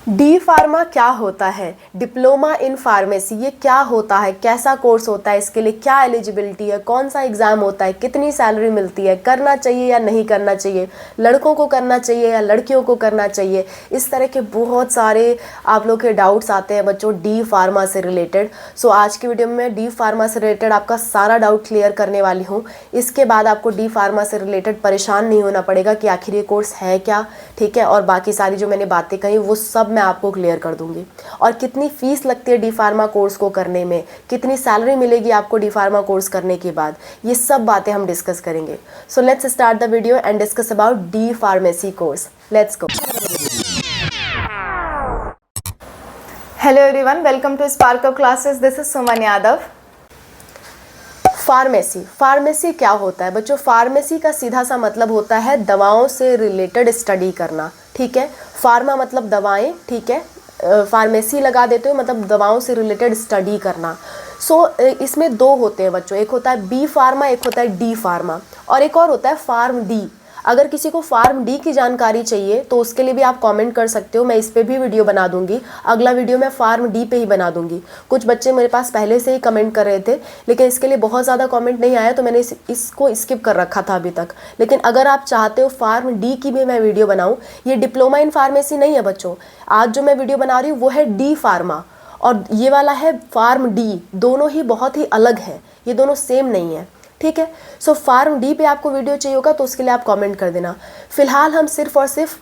D pharma क्या होता है? डिप्लोमा इन फार्मेसी ये क्या होता है, कैसा कोर्स होता है, इसके लिए क्या एलिजिबिलिटी है, कौन सा एग्ज़ाम होता है, कितनी सैलरी मिलती है, करना चाहिए या नहीं करना चाहिए, लड़कों को करना चाहिए या लड़कियों को करना चाहिए, इस तरह के बहुत सारे आप लोग के डाउट्स आते हैं बच्चों डी फार्मा से रिलेटेड। सो आज की वीडियो में मैं डी फार्मा से रिलेटेड आपका सारा डाउट क्लियर करने वाली हूँ। इसके बाद आपको डी फार्मा से रिलेटेड परेशान नहीं होना पड़ेगा कि आखिर ये कोर्स है क्या, ठीक है, और बाकी सारी जो मैंने बातें कही वो सब मैं आपको क्लियर कर दूंगी। और कितनी फीस लगती है डी फार्मा कोर्स को करने में, कितनी सैलरी मिलेगी आपको डी फार्मा कोर्स करने के बाद, ये सब बातें हम डिस्कस करेंगे। So let's start the video and discuss about D pharmacy course. Let's go. Hello everyone, welcome to Spark of Classes. This is Suman Yadav. Pharmacy क्या होता है बच्चों? फार्मेसी का सीधा सा मतलब होता है दवाओं से रिलेटेड स्टडी करना, ठीक है। फार्मा मतलब दवाएं, ठीक है, फार्मेसी लगा देते हो मतलब दवाओं से रिलेटेड स्टडी करना। सो इसमें दो होते हैं बच्चों, एक होता है बी फार्मा, एक होता है डी फार्मा, और एक और होता है फार्म डी। अगर किसी को फार्म डी की जानकारी चाहिए तो उसके लिए भी आप कमेंट कर सकते हो, मैं इस पे भी वीडियो बना दूंगी। अगला वीडियो मैं फार्म डी पे ही बना दूंगी। कुछ बच्चे मेरे पास पहले से ही कमेंट कर रहे थे, लेकिन इसके लिए बहुत ज़्यादा कमेंट नहीं आया तो मैंने इसको स्किप कर रखा था अभी तक। लेकिन अगर आप चाहते हो फार्म डी की भी मैं वीडियो बनाऊँ, ये डिप्लोमा इन फार्मेसी नहीं है बच्चों। आज जो मैं वीडियो बना रही हूँ वो है डी फार्मा और ये वाला है फार्म डी। दोनों ही बहुत ही अलग है, ये दोनों सेम नहीं है, ठीक है। सो फार्म डी पे आपको वीडियो चाहिए होगा तो उसके लिए आप कमेंट कर देना। फिलहाल हम सिर्फ और सिर्फ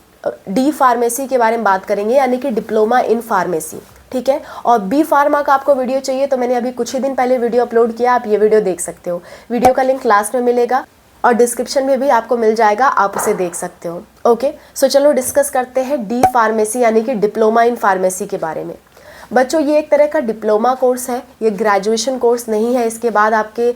डी फार्मेसी के बारे में बात करेंगे, यानी कि डिप्लोमा इन फार्मेसी, ठीक है। और बी फार्मा का आपको वीडियो चाहिए तो मैंने अभी कुछ ही दिन पहले वीडियो अपलोड किया, आप ये वीडियो देख सकते हो। वीडियो का लिंक लास्ट में मिलेगा और डिस्क्रिप्शन में भी आपको मिल जाएगा, आप उसे देख सकते हो। ओके, सो चलो डिस्कस करते हैं डी फार्मेसी यानी कि डिप्लोमा इन फार्मेसी के बारे में। बच्चों ये एक तरह का डिप्लोमा कोर्स है, ये ग्रेजुएशन कोर्स नहीं है। इसके बाद आपके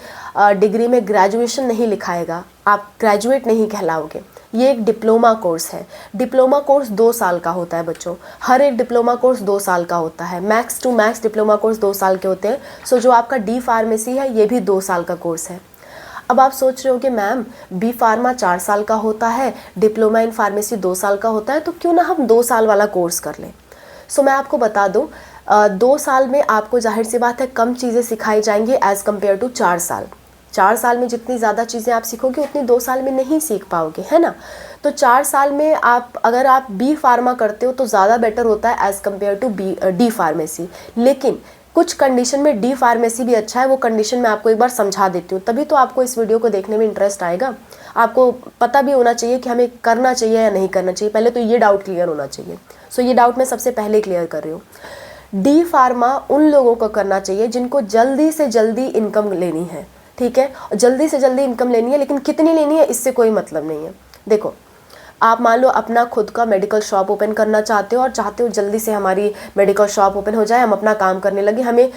डिग्री में ग्रेजुएशन नहीं लिखाएगा, आप ग्रेजुएट नहीं कहलाओगे। ये एक डिप्लोमा कोर्स है। डिप्लोमा कोर्स 2 साल का होता है बच्चों, हर एक डिप्लोमा कोर्स 2 साल का होता है। Max to max diploma course 2 साल के होते हैं। सो जो आपका डी फार्मेसी है ये भी 2 साल का कोर्स है। अब आप सोच रहे हो कि मैम बी फार्मा 4 साल का होता है, डिप्लोमा इन फार्मेसी 2 साल का होता है, तो क्यों ना हम 2 साल वाला कोर्स कर लें। सो मैं आपको बता दूं, 2 साल में आपको जाहिर सी बात है कम चीज़ें सिखाई जाएंगी एज़ कम्पेयर टू 4 साल। 4 साल में जितनी ज़्यादा चीज़ें आप सीखोगे उतनी 2 साल में नहीं सीख पाओगे, है ना। तो 4 साल में अगर आप बी फार्मा करते हो तो ज़्यादा बेटर होता है as compare to D pharmacy. लेकिन कुछ कंडीशन में डी फार्मेसी भी अच्छा है, वो कंडीशन मैं आपको एक बार समझा देती हूँ, तभी तो आपको इस वीडियो को देखने में इंटरेस्ट आएगा। आपको पता भी होना चाहिए कि हमें करना चाहिए या नहीं करना चाहिए, पहले तो ये डाउट क्लियर होना चाहिए। सो ये डाउट मैं सबसे पहले क्लियर कर रही हूँ। डी फार्मा उन लोगों को करना चाहिए जिनको जल्दी से जल्दी इनकम लेनी है, ठीक है। जल्दी से जल्दी इनकम लेनी है, लेकिन कितनी लेनी है इससे कोई मतलब नहीं है। देखो, आप मान लो अपना खुद का मेडिकल शॉप ओपन करना चाहते हो और चाहते हो जल्दी से हमारी मेडिकल शॉप ओपन हो जाए, हम अपना काम करने लगे, हमें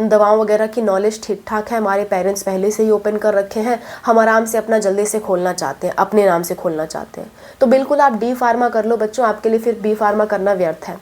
दवाओं वगैरह की नॉलेज ठीक ठाक है, हमारे पेरेंट्स पहले से ही ओपन कर रखे हैं, हम आराम से अपना जल्दी से खोलना चाहते हैं, अपने नाम से खोलना चाहते हैं, तो बिल्कुल आप डी फार्मा कर लो बच्चों। आपके लिए फिर बी फार्मा करना व्यर्थ है।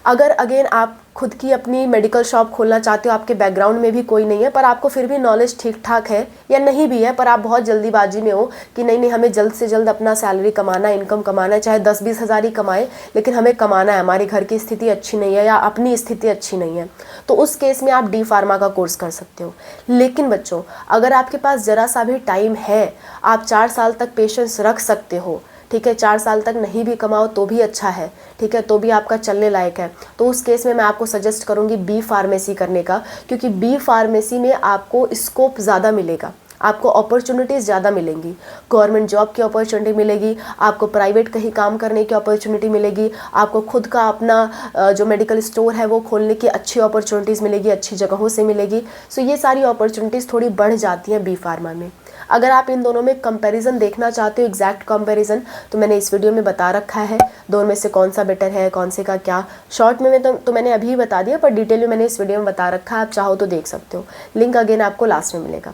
अगर अगेन आप खुद की अपनी मेडिकल शॉप खोलना चाहते हो, आपके बैकग्राउंड में भी कोई नहीं है पर आपको फिर भी नॉलेज ठीक ठाक है या नहीं भी है, पर आप बहुत जल्दीबाजी में हो कि नहीं हमें जल्द से जल्द अपना सैलरी कमाना, इनकम कमाना है, चाहे 10-20 हज़ार ही कमाए लेकिन हमें कमाना है, हमारे घर की स्थिति अच्छी नहीं है या अपनी स्थिति अच्छी नहीं है, तो उस केस में आप डी फार्मा का कोर्स कर सकते हो। लेकिन बच्चों अगर आपके पास ज़रा सा भी टाइम है, आप 4 साल तक पेशेंस रख सकते हो, ठीक है, 4 साल तक नहीं भी कमाओ तो भी अच्छा है, ठीक है, तो भी आपका चलने लायक है, तो उस केस में मैं आपको सजेस्ट करूंगी बी फार्मेसी करने का, क्योंकि बी फार्मेसी में आपको स्कोप ज़्यादा मिलेगा, आपको अपॉर्चुनिटीज़ ज़्यादा मिलेंगी। गवर्नमेंट जॉब की अपॉर्चुनिटी मिलेगी, आपको प्राइवेट कहीं काम करने की अपॉर्चुनिटी मिलेगी, आपको खुद का अपना जो मेडिकल स्टोर है वो खोलने की अच्छी अपॉर्चुनिटीज़ मिलेगी, अच्छी जगहों से मिलेगी। सो ये सारी अपॉर्चुनिटीज़ थोड़ी बढ़ जाती हैं बी फार्मा में। अगर आप इन दोनों में कंपैरिजन देखना चाहते हो, एग्जैक्ट कंपैरिजन, तो मैंने इस वीडियो में बता रखा है दोनों में से कौन सा बेटर है, कौन से का क्या। शॉर्ट में तो मैंने अभी बता दिया, पर डिटेल में मैंने इस वीडियो में बता रखा है, आप चाहो तो देख सकते हो। लिंक अगेन आपको लास्ट में मिलेगा।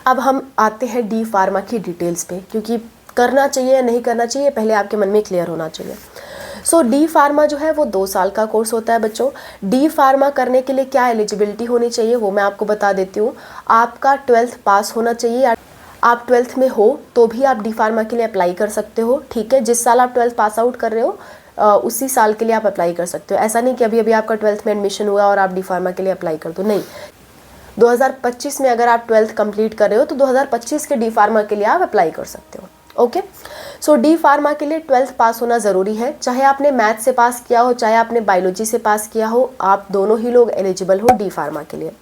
अब हम आते हैं डी फार्मा की डिटेल्स पे, क्योंकि करना चाहिए या नहीं करना चाहिए पहले आपके मन में क्लियर होना चाहिए। सो डी फार्मा जो है वो 2 साल का कोर्स होता है बच्चों। डी फार्मा करने के लिए क्या एलिजिबिलिटी होनी चाहिए वो मैं आपको बता देती हूँ। आपका 12th पास होना चाहिए, आप 12th में हो तो भी आप डी फार्मा के लिए अप्लाई कर सकते हो, ठीक है। जिस साल आप 12th पास आउट कर रहे हो उसी साल के लिए आप अप्लाई कर सकते हो। ऐसा नहीं कि अभी अभी आपका 12th में एडमिशन हुआ और आप डी फार्मा के लिए अप्लाई कर दो, नहीं। 2025 में अगर आप 12th कंप्लीट कर रहे हो तो 2025 के डी फार्मा के लिए आप अप्लाई कर सकते हो। ओके, सो डी फार्मा के लिए 12th पास होना ज़रूरी है। चाहे आपने मैथ से पास किया हो, चाहे आपने बायोलॉजी से पास किया हो, आप दोनों ही लोग एलिजिबल हो डी फार्मा के लिए।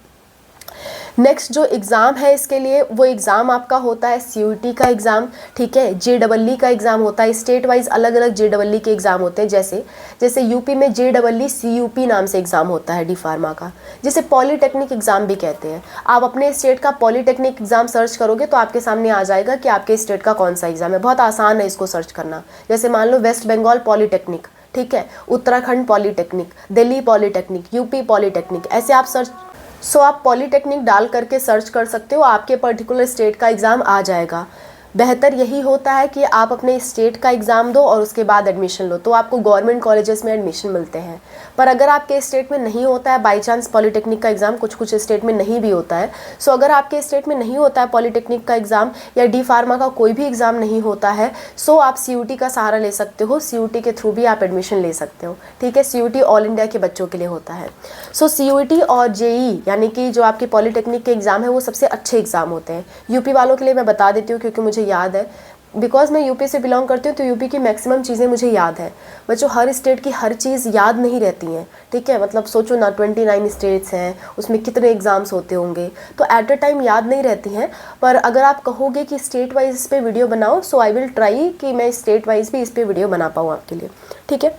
नेक्स्ट जो एग्ज़ाम है इसके लिए, वो एग्ज़ाम आपका होता है CUET का एग्ज़ाम, ठीक है। JEE का एग्ज़ाम होता है। स्टेट वाइज अलग अलग JEE के एग्ज़ाम होते हैं। जैसे यूपी में JEE CUP नाम से एग्ज़ाम होता है डी फार्मा का, जिसे पॉलीटेक्निक एग्ज़ाम भी कहते हैं। आप अपने स्टेट का पॉलीटेक्निक एग्ज़ाम सर्च करोगे तो आपके सामने आ जाएगा कि आपके स्टेट का कौन सा एग्ज़ाम है। बहुत आसान है इसको सर्च करना। जैसे मान लो वेस्ट बंगाल पॉलीटेक्निक, ठीक है, Uttarakhand polytechnic, Delhi polytechnic, UP polytechnic, ऐसे आप सर्च आप पॉलीटेक्निक डाल करके सर्च कर सकते हो, आपके पर्टिकुलर स्टेट का एग्ज़ाम आ जाएगा। बेहतर यही होता है कि आप अपने स्टेट का एग्ज़ाम दो और उसके बाद एडमिशन लो, तो आपको गवर्नमेंट कॉलेजेस में एडमिशन मिलते हैं। पर अगर आपके स्टेट में नहीं होता है बाई चांस पॉलीटेक्निक का एग्ज़ाम, कुछ स्टेट में नहीं भी होता है, सो अगर आपके स्टेट में नहीं होता है पॉलीटेक्निक का एग्ज़ाम या डी फार्मा का कोई भी एग्ज़ाम नहीं होता है, सो आप CUET का सहारा ले सकते हो। CUET के थ्रू भी आप एडमिशन ले सकते हो, ठीक है। CUET ऑल इंडिया के बच्चों के लिए होता है। सो CUET और JEE यानी कि जो आपके पॉलीटेक्निक के एग्ज़ाम है वो सबसे अच्छे एग्ज़ाम होते हैं। यूपी वालों के लिए मैं बता देती हूँ क्योंकि मुझे याद है, बिकॉज मैं यूपी से बिलोंग करती हूँ तो यूपी की मैक्सिमम चीज़ें मुझे याद है। बच्चों हर स्टेट की हर चीज़ याद नहीं रहती हैं, ठीक है। मतलब सोचो ना 29 स्टेट्स हैं, उसमें कितने एग्ज़ाम्स होते होंगे, तो एट अ टाइम याद नहीं रहती हैं। पर अगर आप कहोगे कि स्टेट वाइज इस पर वीडियो बनाओ, सो आई विल ट्राई कि मैं स्टेट वाइज भी इस पर वीडियो बना पाऊँ आपके लिए, ठीक है।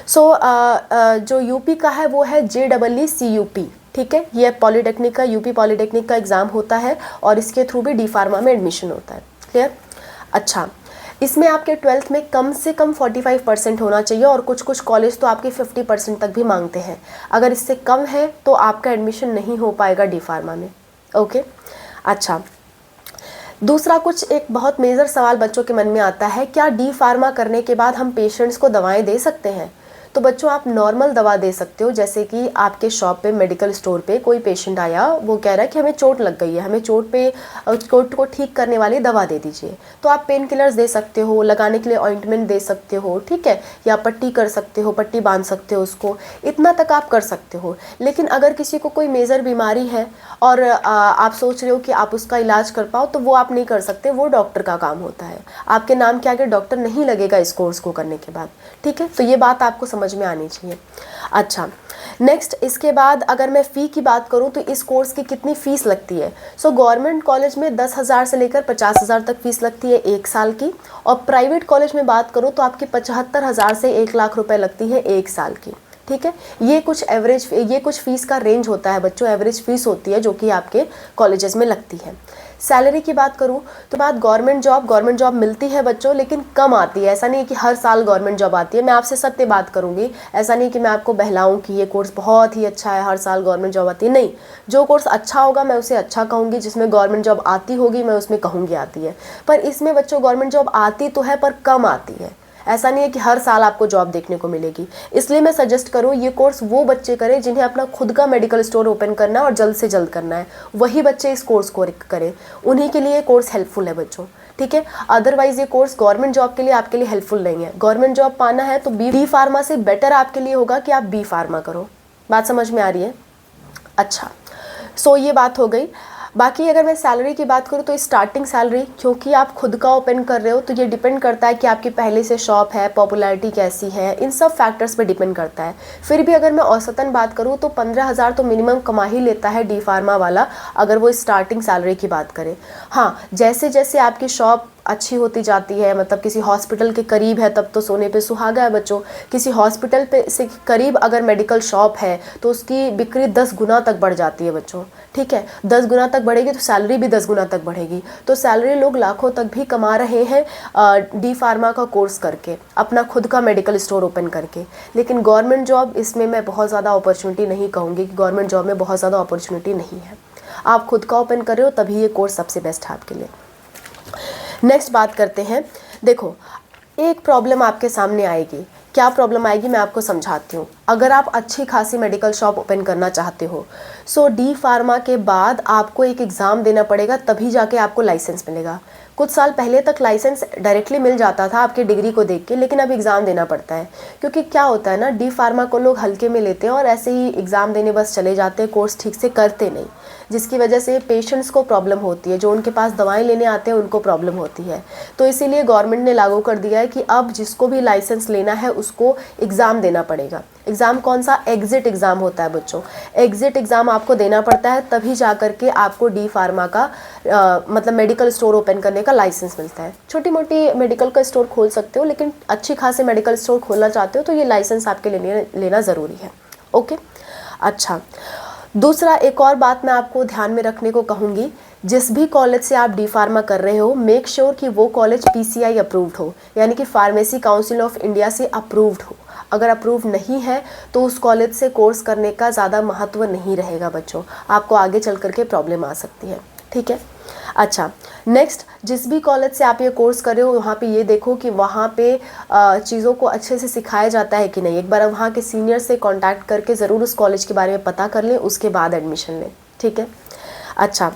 सो जो यूपी का है वो है JEE CUP, ठीक है। ये पॉलीटेक्निक का, यूपी पॉलीटेक्निक का एग्ज़ाम होता है और इसके थ्रू भी डी फार्मा में एडमिशन होता है। क्लियर? अच्छा, इसमें आपके 12th में कम से कम 45% होना चाहिए और कुछ कॉलेज तो आपके 50% तक भी मांगते हैं। अगर इससे कम है तो आपका एडमिशन नहीं हो पाएगा डी फार्मा में। ओके, अच्छा, दूसरा कुछ एक बहुत मेजर सवाल बच्चों के मन में आता है, क्या डी फार्मा करने के बाद हम पेशेंट्स को दवाएं दे सकते हैं? तो बच्चों आप नॉर्मल दवा दे सकते हो। जैसे कि आपके शॉप पे, मेडिकल स्टोर पे कोई पेशेंट आया, वो कह रहा है कि हमें चोट लग गई है, हमें चोट को ठीक करने वाली दवा दे दीजिए, तो आप पेन किलर्स दे सकते हो, लगाने के लिए ऑइंटमेंट दे सकते हो, ठीक है, या पट्टी कर सकते हो, पट्टी बांध सकते हो उसको, इतना तक आप कर सकते हो। लेकिन अगर किसी को कोई मेजर बीमारी है और आप सोच रहे हो कि आप उसका इलाज कर पाओ, तो वो आप नहीं कर सकते, वो डॉक्टर का काम होता है। आपके नाम के आगे डॉक्टर नहीं लगेगा इस कोर्स को करने के बाद, ठीक है। तो ये बात आपको समझ में आनी चाहिए। अच्छा, नेक्स्ट इसके बाद अगर मैं फ़ी की बात करूं तो इस कोर्स की कितनी फ़ीस लगती है? सो गवर्नमेंट कॉलेज में 10,000 से लेकर 50,000 तक फ़ीस लगती है 1 साल की, और प्राइवेट कॉलेज में बात करूं तो आपकी 75,000 से 1 लाख रुपए लगती है 1 साल की, ठीक है। ये कुछ फ़ीस का रेंज होता है बच्चों, एवरेज फ़ीस होती है जो कि आपके कॉलेजेस में लगती है। सैलरी की बात करूँ तो गवर्नमेंट जॉब मिलती है बच्चों, लेकिन कम आती है। ऐसा नहीं है कि हर साल गवर्नमेंट जॉब आती है। मैं आपसे सत्य बात करूँगी, ऐसा नहीं कि मैं आपको बहलाऊँ कि ये कोर्स बहुत ही अच्छा है, हर साल गवर्नमेंट जॉब आती है, नहीं। जो कोर्स अच्छा होगा मैं उसे अच्छा कहूँगी, जिसमें गवर्नमेंट जॉब आती होगी मैं उसमें कहूँगी आती है। पर इसमें बच्चों गवर्नमेंट जॉब आती तो है पर कम आती है। ऐसा नहीं है कि हर साल आपको जॉब देखने को मिलेगी। इसलिए मैं सजेस्ट करूँ ये कोर्स वो बच्चे करें जिन्हें अपना खुद का मेडिकल स्टोर ओपन करना है और जल्द से जल्द करना है, वही बच्चे इस कोर्स को करें। उन्हीं के लिए ये कोर्स हेल्पफुल है बच्चों, ठीक है। अदरवाइज ये कोर्स गवर्नमेंट जॉब के लिए आपके लिए हेल्पफुल नहीं है। गवर्नमेंट जॉब पाना है तो बी फार्मा से बेटर आपके लिए होगा कि आप बी फार्मा करो। बात समझ में आ रही है? अच्छा, सो ये बात हो गई। बाकी अगर मैं सैलरी की बात करूँ तो स्टार्टिंग सैलरी, क्योंकि आप खुद का ओपन कर रहे हो तो ये डिपेंड करता है कि आपकी पहले से शॉप है, पॉपुलैरिटी कैसी है, इन सब फैक्टर्स पे डिपेंड करता है। फिर भी अगर मैं औसतन बात करूँ तो 15,000 तो मिनिमम कमा ही लेता है डी फार्मा वाला, अगर वो स्टार्टिंग सैलरी की बात करें। हाँ, जैसे जैसे आपकी शॉप अच्छी होती जाती है, मतलब किसी हॉस्पिटल के करीब है तब तो सोने पे सुहागा है बच्चों। किसी हॉस्पिटल पे से करीब अगर मेडिकल शॉप है तो उसकी बिक्री 10 गुना तक बढ़ जाती है बच्चों, ठीक है। 10 गुना तक बढ़ेगी तो सैलरी भी 10 गुना तक बढ़ेगी। तो सैलरी लोग लाखों तक भी कमा रहे हैं डी फार्मा का कोर्स करके, अपना खुद का मेडिकल स्टोर ओपन करके। लेकिन गवर्नमेंट जॉब, इसमें मैं बहुत ज़्यादा अपॉर्चुनिटी नहीं कहूँगी कि गवर्नमेंट जॉब में बहुत ज़्यादा अपॉर्चुनिटी नहीं है। आप खुद का ओपन कर रहे हो तभी ये कोर्स सबसे बेस्ट है आपके लिए। नेक्स्ट बात करते हैं। देखो, एक प्रॉब्लम आपके सामने आएगी। क्या प्रॉब्लम आएगी मैं आपको समझाती हूँ। अगर आप अच्छी खासी मेडिकल शॉप ओपन करना चाहते हो, सो डी फार्मा के बाद आपको एक एग्ज़ाम देना पड़ेगा, तभी जाके आपको लाइसेंस मिलेगा। कुछ साल पहले तक लाइसेंस डायरेक्टली मिल जाता था आपकी डिग्री को देख के, लेकिन अब एग्ज़ाम देना पड़ता है। क्योंकि क्या होता है ना, डी फार्मा को लोग हल्के में लेते हैं और ऐसे ही एग्ज़ाम देने बस चले जाते हैं, कोर्स ठीक से करते नहीं, जिसकी वजह से पेशेंट्स को प्रॉब्लम होती है, जो उनके पास दवाएं लेने आते हैं उनको प्रॉब्लम होती है। तो इसीलिए गवर्नमेंट ने लागू कर दिया है कि अब जिसको भी लाइसेंस लेना है उसको एग्ज़ाम देना पड़ेगा। एग्ज़ाम कौन सा? एग्ज़िट एग्ज़ाम होता है बच्चों। एग्ज़िट एग्ज़ाम आपको देना पड़ता है, तभी जा कर के आपको डी फार्मा का मतलब मेडिकल स्टोर ओपन करने का लाइसेंस मिलता है। छोटी मोटी मेडिकल का स्टोर खोल सकते हो, लेकिन अच्छी खासी मेडिकल स्टोर खोलना चाहते हो तो ये लाइसेंस आपके लेना ज़रूरी है। ओके, अच्छा, दूसरा एक और बात मैं आपको ध्यान में रखने को कहूँगी, जिस भी कॉलेज से आप डी फार्मा कर रहे हो, मेक श्योर कि वो कॉलेज PCI अप्रूव्ड हो, यानी कि फार्मेसी काउंसिल ऑफ इंडिया से अप्रूव्ड हो। अगर अप्रूव नहीं है तो उस कॉलेज से कोर्स करने का ज़्यादा महत्व नहीं रहेगा बच्चों, आपको आगे चल करके प्रॉब्लम आ सकती है। ठीक है, अच्छा, नेक्स्ट, जिस भी कॉलेज से आप ये कोर्स कर रहे हो वहाँ पे ये देखो कि वहाँ पे चीज़ों को अच्छे से सिखाया जाता है कि नहीं। एक बार वहाँ के सीनियर से कांटेक्ट करके ज़रूर उस कॉलेज के बारे में पता कर लें, उसके बाद एडमिशन लें। ठीक है, अच्छा,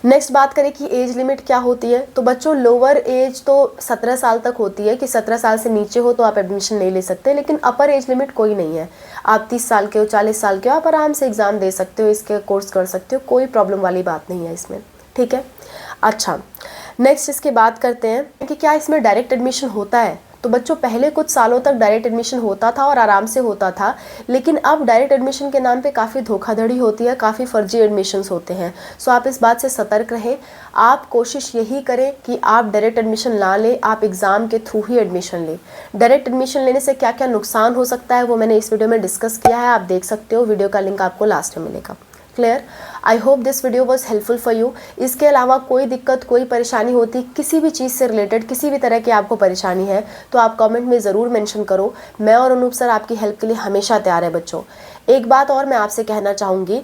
नेक्स्ट बात करें कि एज लिमिट क्या होती है। तो बच्चों लोअर एज तो 17 साल तक होती है कि 17 साल से नीचे हो तो आप एडमिशन नहीं ले सकते, लेकिन अपर एज लिमिट कोई नहीं है। आप 30 साल के हो, 40 साल के हो, आप आराम से एग्ज़ाम दे सकते हो, इसके कोर्स कर सकते हो, कोई प्रॉब्लम वाली बात नहीं है इसमें। ठीक है, अच्छा, नेक्स्ट इसकी बात करते हैं कि क्या इसमें डायरेक्ट एडमिशन होता है। तो बच्चों पहले कुछ सालों तक डायरेक्ट एडमिशन होता था और आराम से होता था, लेकिन अब डायरेक्ट एडमिशन के नाम पे काफ़ी धोखाधड़ी होती है, काफ़ी फर्जी एडमिशन्स होते हैं। सो आप इस बात से सतर्क रहें। आप कोशिश यही करें कि आप डायरेक्ट एडमिशन ना लें, आप एग्ज़ाम के थ्रू ही एडमिशन लें। डायरेक्ट एडमिशन लेने से क्या क्या नुकसान हो सकता है वो मैंने इस वीडियो में डिस्कस किया है, आप देख सकते हो, वीडियो का लिंक आपको लास्ट में मिलेगा। Clear? I hope this video was helpful for you. इसके अलावा कोई दिक्कत, कोई परेशानी होती, किसी भी चीज़ से रिलेटेड किसी भी तरह की आपको परेशानी है तो आप कमेंट में ज़रूर मेंशन करो। मैं और अनूप सर आपकी हेल्प के लिए हमेशा तैयार है बच्चों। एक बात और मैं आपसे कहना चाहूँगी,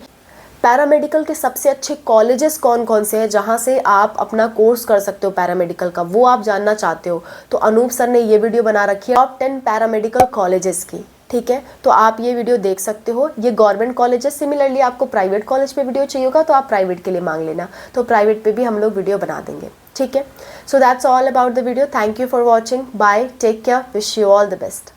पैरामेडिकल के सबसे अच्छे कॉलेजेस कौन कौन से हैं जहाँ से आप अपना कोर्स कर सकते हो पैरामेडिकल का, वो आप जानना चाहते हो तो अनूप सर ने ये वीडियो बना रखी है टॉप 10 पैरामेडिकल कॉलेजेस की। ठीक है, तो आप ये वीडियो देख सकते हो। ये गवर्नमेंट कॉलेज है, सिमिलरली आपको प्राइवेट कॉलेज पे वीडियो चाहिए होगा तो आप प्राइवेट के लिए मांग लेना, तो प्राइवेट पे भी हम लोग वीडियो बना देंगे। ठीक है, so that's all about the video. Thank you for watching, bye, take care, wish you all the best.